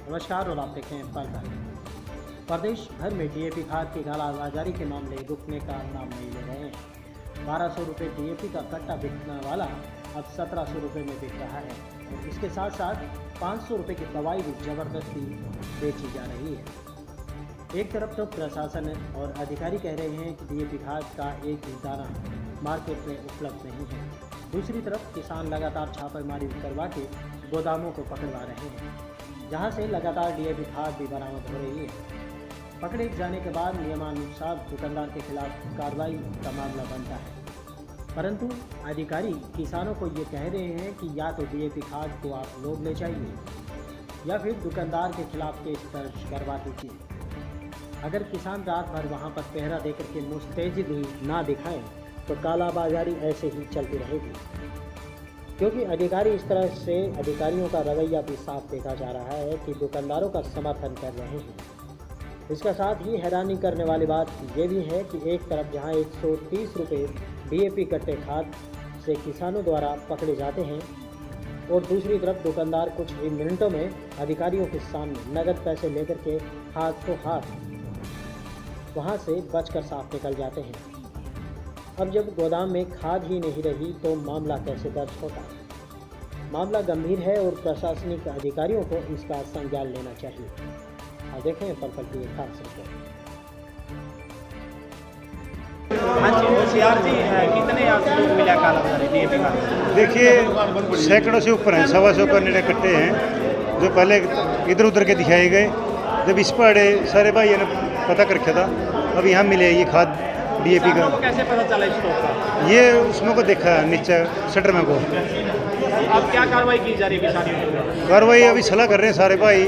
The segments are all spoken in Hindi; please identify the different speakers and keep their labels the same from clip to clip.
Speaker 1: नमस्कार और आप देखें पल पल। प्रदेश भर में डीएपी खाद की कालाबाजारी के मामले रुकने का नाम नहीं ले रहे हैं। 1200 रुपये डीएपी का कट्टा बिकने वाला अब 1700 रुपये में बिक रहा है और इसके साथ साथ 500 रुपये की दवाई भी जबरदस्ती बेची जा रही है। एक तरफ तो प्रशासन और अधिकारी कह रहे हैं कि डीएपी खाद का एक ही दाना मार्केट में उपलब्ध नहीं है, दूसरी तरफ किसान लगातार छापेमारी करवा के गोदामों को पकड़वा रहे हैं, जहां से लगातार डीएपी खाद भी बरामद हो रही है। पकड़े जाने के बाद नियमानुसार दुकानदार के खिलाफ कार्रवाई का मामला बनता है, परंतु अधिकारी किसानों को ये कह रहे हैं कि या तो डीएपी खाद को आप लोग ले जाइए या फिर दुकानदार के खिलाफ केस दर्ज करवा दीजिए। अगर किसान रात भर वहाँ पर पहरा देकर के मुस्तैदी ना दिखाएं तो कालाबाजारी ऐसे ही चलती रहेगी, क्योंकि अधिकारी इस तरह से अधिकारियों का रवैया भी साफ देखा जा रहा है कि दुकानदारों का समर्थन कर रहे हैं। इसका साथ ही हैरानी करने वाली बात ये भी है कि एक तरफ जहां 130 रुपये डीएपी कट्टे खाद से किसानों द्वारा पकड़े जाते हैं और दूसरी तरफ दुकानदार कुछ ही मिनटों में अधिकारियों के सामने नगद पैसे लेकर के हाथों हाथ वहां से बचकर साफ निकल जाते हैं। अब जब गोदाम में खाद ही नहीं रही तो मामला कैसे दर्ज होता? मामला गंभीर है और प्रशासनिक अधिकारियों को इसका संज्ञान लेना चाहिए। अब देखें पल पल की एक खास रिपोर्ट।
Speaker 2: हाँ जी, होशियार जी कितने आपको मिला कालाबाजारी डीएपी का?
Speaker 3: देखिए सैकड़ों से ऊपर हैं, 125 का नेड़े कट्टे हैं जो पहले इधर उधर के दिखाए गए। जब इस पर सारे भाइयों ने पता कर रखा था, अब यहाँ मिले ये खाद डीएपी का।
Speaker 2: कैसे पता चला स्टॉक का?
Speaker 3: ये उसमें को देखा नीचे शटर में को।
Speaker 2: अब क्या कार्रवाई की जा रही है किसानियों की?
Speaker 3: कार्रवाई अभी सलाह कर रहे हैं सारे भाई।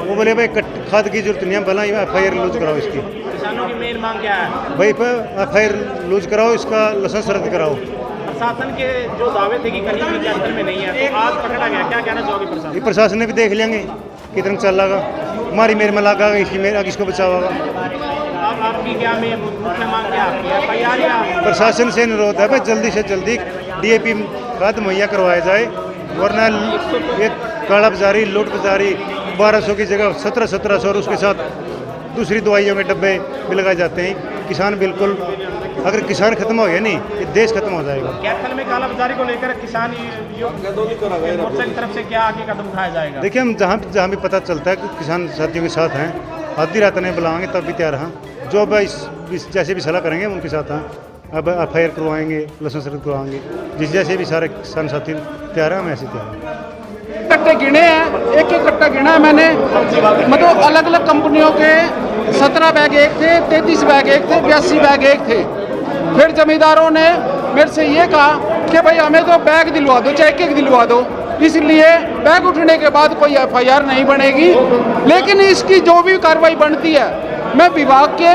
Speaker 3: वो बोले भाई खाद की जरूरत नहीं है, भला FIR लूज कराओ इसकी।
Speaker 2: किसानों की मेन मांग क्या है?
Speaker 3: भाई FIR लूज कराओ, इसका लाइसेंस रद्द कराओ।
Speaker 2: प्रशासन के जो दावे थे कि कहीं भी कैंसल में नहीं है, तो आज पकड़ा गया, क्या कहना चाहोगे प्रशासन?
Speaker 3: ये प्रशासन ने भी देख लेंगे कितना चल रहा, हमारी मेरे में लगा इसकी मेरे किसको बचावा।
Speaker 2: अब आपकी क्या मुख्य मांग क्या है? FIR या
Speaker 3: प्रशासन से अनुरोध है भाई जल्दी से जल्दी डीएपी खाद मुहैया करवाया जाए, वरना ये काला बाजारी लूट बाजारी 1200 की जगह 1700 और उसके साथ दूसरी दवाइयों के डब्बे भी लगाए जाते हैं। किसान बिल्कुल, अगर किसान खत्म हो गया नहीं, ये देश खत्म हो जाएगा।
Speaker 2: कैथल में काला बाजारी को लेकर किसान मोर्चा की तरफ से क्या आगे कदम उठाया जाएगा?
Speaker 3: देखिए हम जहाँ भी पता चलता है कि किसान साथियों के साथ हैं, आधी रात नहीं बुलाएंगे तब भी तैयार हैं। जो अब जैसे भी सलाह करेंगे उनके साथ हैं। अब FIR करवाएंगे, लाइसेंस रद्द करवाएंगे, जिस जैसे भी सारे किसान साथी तैयार हैं, हम ऐसे तैयार हैं।
Speaker 4: कट्टे गिने हैं, एक एक कट्टा गिना है मैंने, मतलब अलग अलग कंपनियों के 17 बैग एक थे, 33 बैग एक थे, 82 बैग एक थे। फिर जमींदारों ने मेरे से ये कहा कि भाई हमें तो बैग दिलवा दो, चाहे एक दिलवा दो, इसलिए बैग उठने के बाद कोई FIR नहीं बनेगी, लेकिन इसकी जो भी कार्रवाई बनती है मैं विभाग के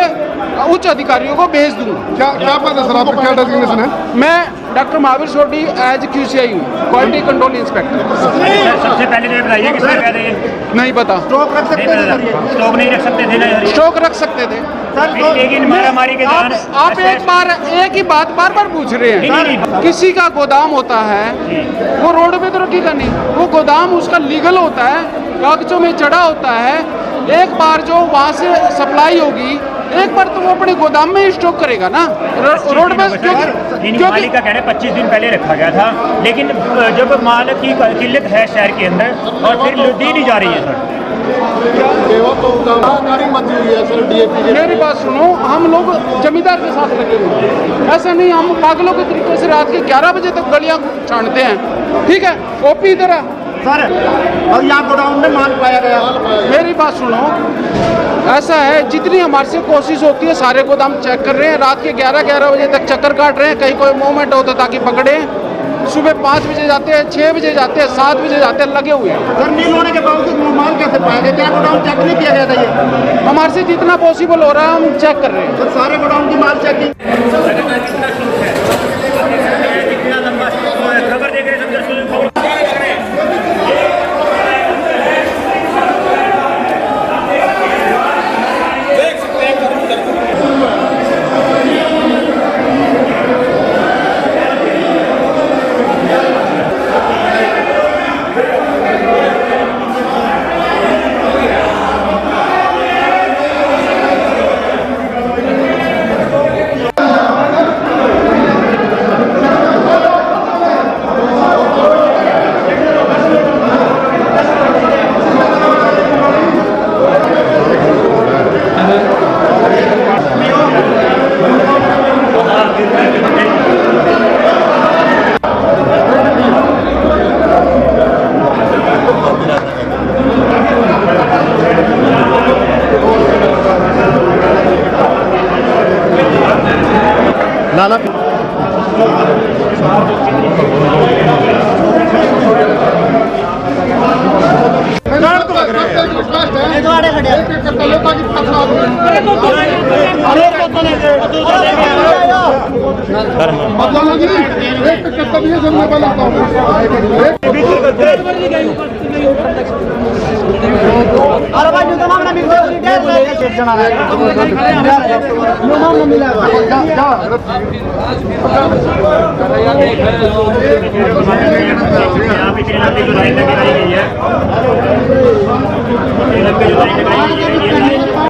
Speaker 4: उच्च अधिकारियों को भेज दूंगा।
Speaker 5: क्या पता सर आपका क्या डेजिग्नेशन है?
Speaker 4: मैं डॉक्टर महावीर सोडी एज QCI हूँ, क्वालिटी कंट्रोल इंस्पेक्टर।
Speaker 6: सबसे पहले तो बताइए किसने कह रहे हैं?
Speaker 4: नहीं पता।
Speaker 5: स्टॉक रख सकते थे?
Speaker 6: स्टॉक नहीं रख सकते थे ना?
Speaker 4: स्टॉक रख सकते थे
Speaker 6: लेकिन मारामारी के दौरान
Speaker 4: आप एक ही बात बार बार पूछ रहे हैं। किसी का गोदाम होता है वो रोड पे तो रखेगा नहीं, वो गोदाम उसका लीगल होता है, कागजों में चढ़ा होता है। एक बार जो वहाँ से सप्लाई होगी, एक बार तो वो अपने गोदाम में ही स्टॉक करेगा ना रोड में, क्योंकि
Speaker 6: मालिक का कहना है 25 दिन पहले रखा गया था, लेकिन जब माल की किल्लत है शहर के अंदर और फिर दी नहीं जा रही है सर।
Speaker 4: मेरी बात सुनो, हम लोग जमींदार के साथ लगे हुए हैं, ऐसा नहीं हम पागलों के तरीके से रात के 11 बजे तक गलियां छानते हैं। ठीक है, ओपी इधर है
Speaker 5: सर, और यहाँ गोडाउन में माल पाया गया।
Speaker 4: मेरी बात सुनो, ऐसा है जितनी हमारे से कोशिश होती है सारे गोदाम चेक कर रहे हैं, रात के 11 बजे तक चक्कर काट रहे हैं, कहीं कोई मूवमेंट होता ताकि पकड़े। सुबह 5 बजे जाते हैं, 6 बजे जाते हैं, 7 बजे जाते हैं, लगे हुए हैं।
Speaker 5: सर नील होने के बावजूद माल कैसे पाया गया? क्या गोडाउन चेक नहीं किया गया था? ये
Speaker 4: हमारे से जितना पॉसिबल हो रहा है हम चेक कर रहे हैं।
Speaker 5: सर सारे गोडाउन की माल चेकिंग
Speaker 6: खबर देख रहे हैं।
Speaker 5: लाला
Speaker 6: यहाँ पे जो लाइन लगाई गई है